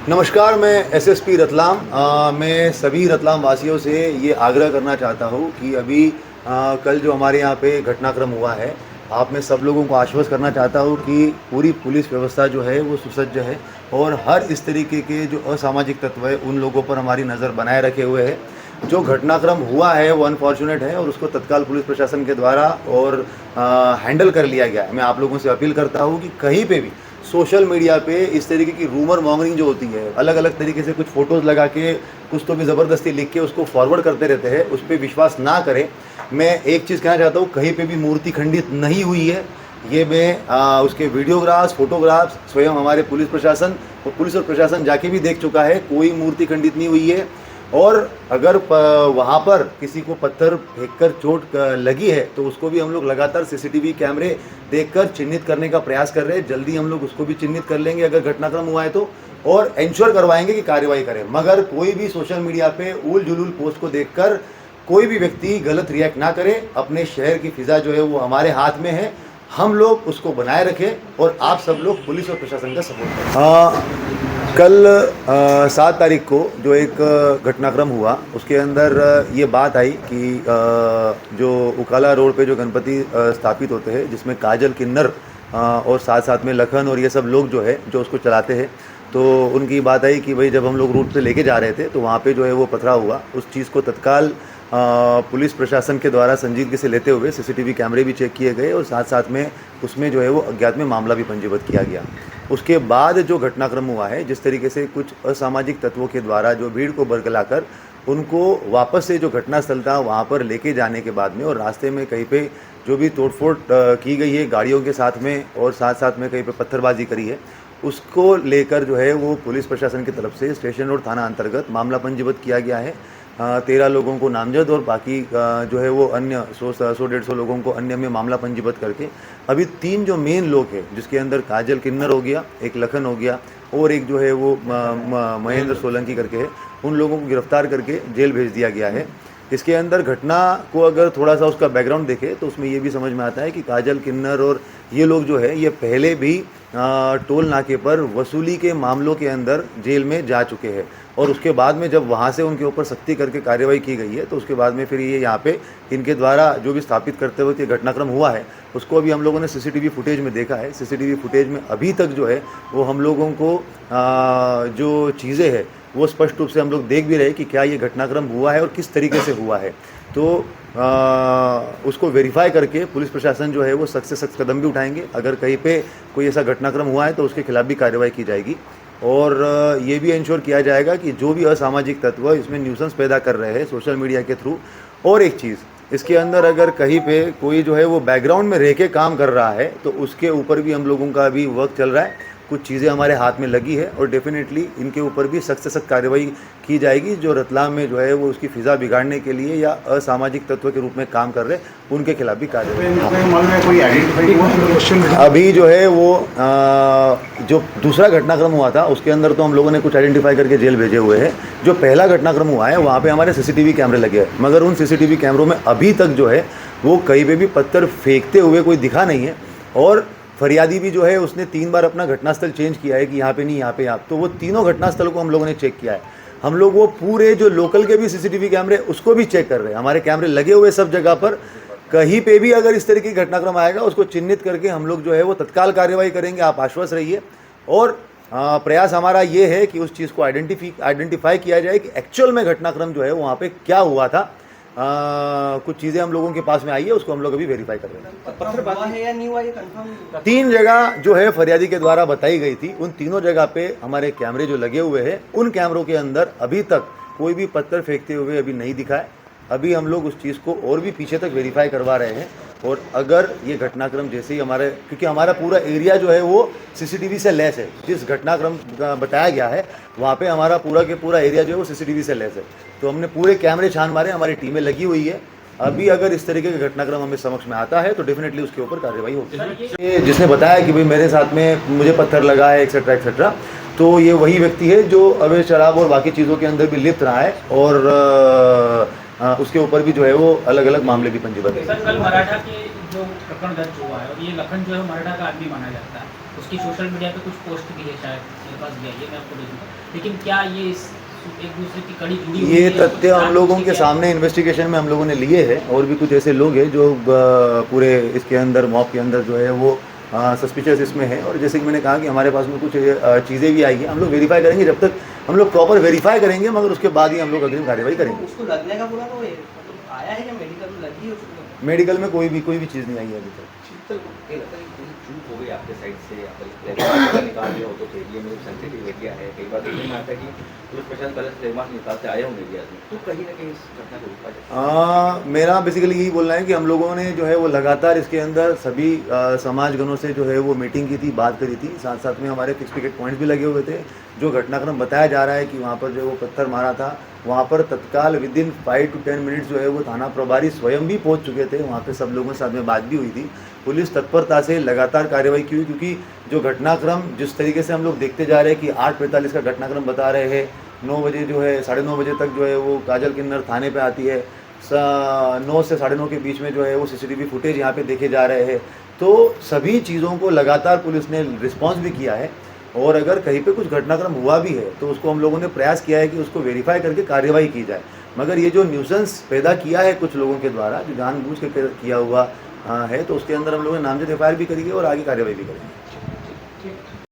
नमस्कार, मैं एसएसपी रतलाम। मैं सभी रतलाम वासियों से ये आग्रह करना चाहता हूँ कि अभी कल जो हमारे यहाँ पे घटनाक्रम हुआ है, आप मैं सब लोगों को आश्वस्त करना चाहता हूँ कि पूरी पुलिस व्यवस्था जो है वो सुसज्ज है और हर इस तरीके के जो असामाजिक तत्व है उन लोगों पर हमारी नज़र बनाए रखे हुए है। जो घटनाक्रम हुआ है वो अनफॉर्चुनेट है और उसको तत्काल पुलिस प्रशासन के द्वारा और हैंडल कर लिया गया है। मैं आप लोगों से अपील करता हूँ कि कहीं पे भी सोशल मीडिया पे इस तरीके की रूमर मॉन्गरिंग जो होती है, अलग अलग तरीके से कुछ फ़ोटोज़ लगा के कुछ तो भी ज़बरदस्ती लिख के उसको फॉरवर्ड करते रहते हैं, उस पर विश्वास ना करें। मैं एक चीज़ कहना चाहता हूँ, कहीं पे भी मूर्ति खंडित नहीं हुई है। ये मैं उसके वीडियोग्राफ्स, फोटोग्राफ्स स्वयं हमारे पुलिस प्रशासन और पुलिस और प्रशासन जाके भी देख चुका है, कोई मूर्ति खंडित नहीं हुई है। और अगर वहाँ पर किसी को पत्थर फेंककर चोट लगी है तो उसको भी हम लोग लगातार सीसीटीवी कैमरे देखकर चिन्हित करने का प्रयास कर रहे हैं। जल्दी हम लोग उसको भी चिन्हित कर लेंगे अगर घटनाक्रम हुआ है तो, और इंश्योर करवाएंगे कि कार्रवाई करें। मगर कोई भी सोशल मीडिया पे उल जुलूल पोस्ट को देखकर कोई भी व्यक्ति गलत रिएक्ट ना करे। अपने शहर की फिजा जो है वो हमारे हाथ में है, हम लोग उसको बनाए रखें और आप सब लोग पुलिस और प्रशासन का सपोर्ट करें। कल 7 तारीख को जो एक घटनाक्रम हुआ उसके अंदर ये बात आई कि जो उकाला रोड पे जो गणपति स्थापित होते हैं, जिसमें काजल, किन्नर और साथ साथ में लखन और ये सब लोग जो है जो उसको चलाते हैं, तो उनकी बात आई कि भाई जब हम लोग रूट पे लेके जा रहे थे तो वहाँ पे जो है वो पथराव हुआ। उस चीज़ को तत्काल पुलिस प्रशासन के द्वारा संजीदगी से लेते हुए सीसीटीवी कैमरे भी चेक किए गए और साथ साथ में उसमें जो है वो अज्ञात में मामला भी पंजीबद्ध किया गया। उसके बाद जो घटनाक्रम हुआ है, जिस तरीके से कुछ असामाजिक तत्वों के द्वारा जो भीड़ को बरगलाकर उनको वापस से जो घटनास्थल था वहाँ पर लेके जाने के बाद में और रास्ते में कहीं पे जो भी तोड़फोड़ की गई है गाड़ियों के साथ में और साथ साथ में कहीं पे पत्थरबाजी करी है, उसको लेकर जो है वो पुलिस प्रशासन की तरफ से स्टेशन रोड थाना अंतर्गत मामला पंजीबद्ध किया गया है। 13 लोगों को नामजद और बाकी जो है वो अन्य 100-150 लोगों को अन्य में मामला पंजीबद्ध करके अभी 3 जो मेन लोग हैं, जिसके अंदर काजल, किन्नर हो गया, एक लखन हो गया और एक जो है वो महेंद्र सोलंकी करके है, उन लोगों को गिरफ्तार करके जेल भेज दिया गया है। इसके अंदर घटना को अगर थोड़ा सा उसका बैकग्राउंड देखें तो उसमें ये भी समझ में आता है कि काजल, किन्नर और ये लोग जो है ये पहले भी टोल नाके पर वसूली के मामलों के अंदर जेल में जा चुके हैं और उसके बाद में जब वहाँ से उनके ऊपर सख्ती करके कार्रवाई की गई है तो उसके बाद में फिर ये यहाँ पे इनके द्वारा जो भी स्थापित करते हुए घटनाक्रम हुआ है उसको अभी हम लोगों ने सीसीटीवी फुटेज में देखा है। सीसीटीवी फुटेज में अभी तक जो है वो हम लोगों को जो चीज़ें हैं वो स्पष्ट रूप से हम लोग देख भी रहे कि क्या ये घटनाक्रम हुआ है और किस तरीके से हुआ है। तो उसको वेरीफाई करके पुलिस प्रशासन जो है वो सख्त से सख्त कदम भी उठाएंगे। अगर कहीं पे कोई ऐसा घटनाक्रम हुआ है तो उसके खिलाफ भी कार्रवाई की जाएगी और ये भी इंश्योर किया जाएगा कि जो भी असामाजिक तत्व इसमें न्यूसेंस पैदा कर रहे हैं सोशल मीडिया के थ्रू। और एक चीज़, इसके अंदर अगर कहीं पे कोई जो है वो बैकग्राउंड में रह के काम कर रहा है तो उसके ऊपर भी हम लोगों का अभी वर्क चल रहा है। कुछ चीज़ें हमारे हाथ में लगी है और डेफिनेटली इनके ऊपर भी सख्त से सख्त कार्रवाई की जाएगी। जो रतलाम में जो है वो उसकी फ़िज़ा बिगाड़ने के लिए या असामाजिक तत्व के रूप में काम कर रहे उनके खिलाफ भी कार्रवाई। अभी जो है वो जो दूसरा घटनाक्रम हुआ था उसके अंदर तो हम लोगों ने कुछ आइडेंटिफाई करके जेल भेजे हुए हैं। जो पहला घटनाक्रम हुआ है वहाँ पे हमारे सीसीटीवी कैमरे लगे हैं, मगर उन सीसीटीवी कैमरों में अभी तक जो है वो कहीं पे भी पत्थर फेंकते हुए कोई दिखा नहीं है। और फरियादी भी जो है उसने 3 बार अपना घटनास्थल चेंज किया है कि यहाँ पे नहीं, यहाँ पे आप, तो वो तीनों घटनास्थल को हम लोगों ने चेक किया है। हम लोग वो पूरे जो लोकल के भी सीसीटीवी कैमरे उसको भी चेक कर रहे हैं। हमारे कैमरे लगे हुए सब जगह पर, कहीं पे भी अगर इस तरीके की घटनाक्रम आएगा उसको चिन्हित करके हम लोग जो है वो तत्काल कार्रवाई करेंगे। आप आश्वस्त रहिए। और प्रयास हमारा ये है कि उस चीज़ को आइडेंटिफाई किया जाए कि एक्चुअल में घटनाक्रम जो है वहाँ पे क्या हुआ था। कुछ चीज़ें हम लोगों के पास में आई है, उसको हम लोग अभी वेरीफाई कर रहे हैं। पत्थर हुआ है या नहीं हुआ ये कंफर्म? 3 जगह जो है फरियादी के द्वारा बताई गई थी, उन तीनों जगह पे हमारे कैमरे जो लगे हुए हैं उन कैमरों के अंदर अभी तक कोई भी पत्थर फेंकते हुए अभी नहीं दिखा है। अभी हम लोग उस चीज़ को और भी पीछे तक वेरीफाई करवा रहे हैं। और अगर ये घटनाक्रम जैसे ही हमारे, क्योंकि हमारा पूरा एरिया जो है वो सीसीटीवी से लैस है, जिस घटनाक्रम बताया गया है वहाँ पे हमारा पूरा के पूरा एरिया जो है वो सीसीटीवी से लैस है। तो हमने पूरे कैमरे छान मारे, हमारी टीमें लगी हुई है। अभी अगर इस तरीके का घटनाक्रम हमें समक्ष में आता है तो डेफिनेटली उसके ऊपर कार्रवाई होगी। ये जिसने बताया कि भाई मेरे साथ में मुझे पत्थर लगा है एक्सेट्रा एक्सेट्रा, तो ये वही व्यक्ति है जो अवैध शराब और बाकी चीज़ों के अंदर भी लिप्त रहा है और उसके ऊपर भी जो है वो अलग अलग मामले भी पंजीबद्ध है। सर, कल मराठा के जो प्रकरण दर्ज हुआ है और ये लखन जो है मराठा का आदमी माना जाता है, उसकी सोशल मीडिया पे कुछ पोस्ट की है, शायद मेरे पास भी आई है, मैं आपको भेजूंगा। लेकिन क्या ये एक दूसरे की कड़ी जुड़ी हुई ये है या कुछ तथ्य हम जानबूझ लोगों के किया? सामने इन्वेस्टिगेशन में हम लोगों ने लिए हैं और भी कुछ ऐसे लोग हैं जो पूरे इसके अंदर मॉब के अंदर जो है वो सस्पिशियस इसमें है। और जैसे कि मैंने कहा कि हमारे पास में कुछ चीज़ें भी आई हैं, हम लोग वेरीफाई करेंगे। जब तक हम लोग प्रॉपर वेरीफाई करेंगे मगर उसके बाद ही हम लोग अग्रिम कार्रवाई करेंगे। उसको लगने का पूरा तो मतलब आया है क्या मेडिकल में लगी है उसको? मेडिकल में कोई भी चीज़ नहीं आई है अभी तक। शीतल को क्या लगता है कि कोई चूक हो गई आपके साइड से या फिर निकाल दिया हो तो एरिया में सेंसिटिव एरिया है, कई बार देखने में आता है कि पुलिस प्रशासन पहले फ्लेगमार्क निकालते आए होंगे एरिया में, तो कहीं ना कहीं इस घटना को रोका जाए। मेरा बेसिकली यही बोलना है कि हम लोगों ने जो है वो लगातार इसके अंदर सभी समाजगणों से जो है वो मीटिंग की थी, बात करी थी। साथ साथ में हमारे फिक्स पिकेट पॉइंट्स भी लगे हुए थे। जो घटनाक्रम बताया जा रहा है कि वहाँ पर जो वो पत्थर मारा था, वहाँ पर तत्काल विदिन 5 to 10 मिनट्स जो है वो थाना प्रभारी स्वयं भी पहुँच चुके थे। वहाँ पे सब लोगों के साथ में बात भी हुई थी। पुलिस तत्परता से लगातार कार्रवाई की हुई, क्योंकि जो घटनाक्रम जिस तरीके से हम लोग देखते जा रहे हैं कि 8:45 का घटनाक्रम बता रहे हैं, 9 बजे जो है 9:30 बजे तक जो है वो काजल किन्नर थाने पे आती है, 9 से 9:30 के बीच में जो है वो सीसीटीवी फुटेज यहाँ पे देखे जा रहे हैं। तो सभी चीज़ों को लगातार पुलिस ने रिस्पॉन्स भी किया है। और अगर कहीं पे कुछ घटनाक्रम हुआ भी है तो उसको हम लोगों ने प्रयास किया है कि उसको वेरीफाई करके कार्रवाई की जाए। मगर ये जो न्यूसेंस पैदा किया है कुछ लोगों के द्वारा, जो जानबूझ के किया हुआ है, तो उसके अंदर हम लोगों ने नामजद एफआईआर भी करी है और आगे कार्रवाई भी करेंगे।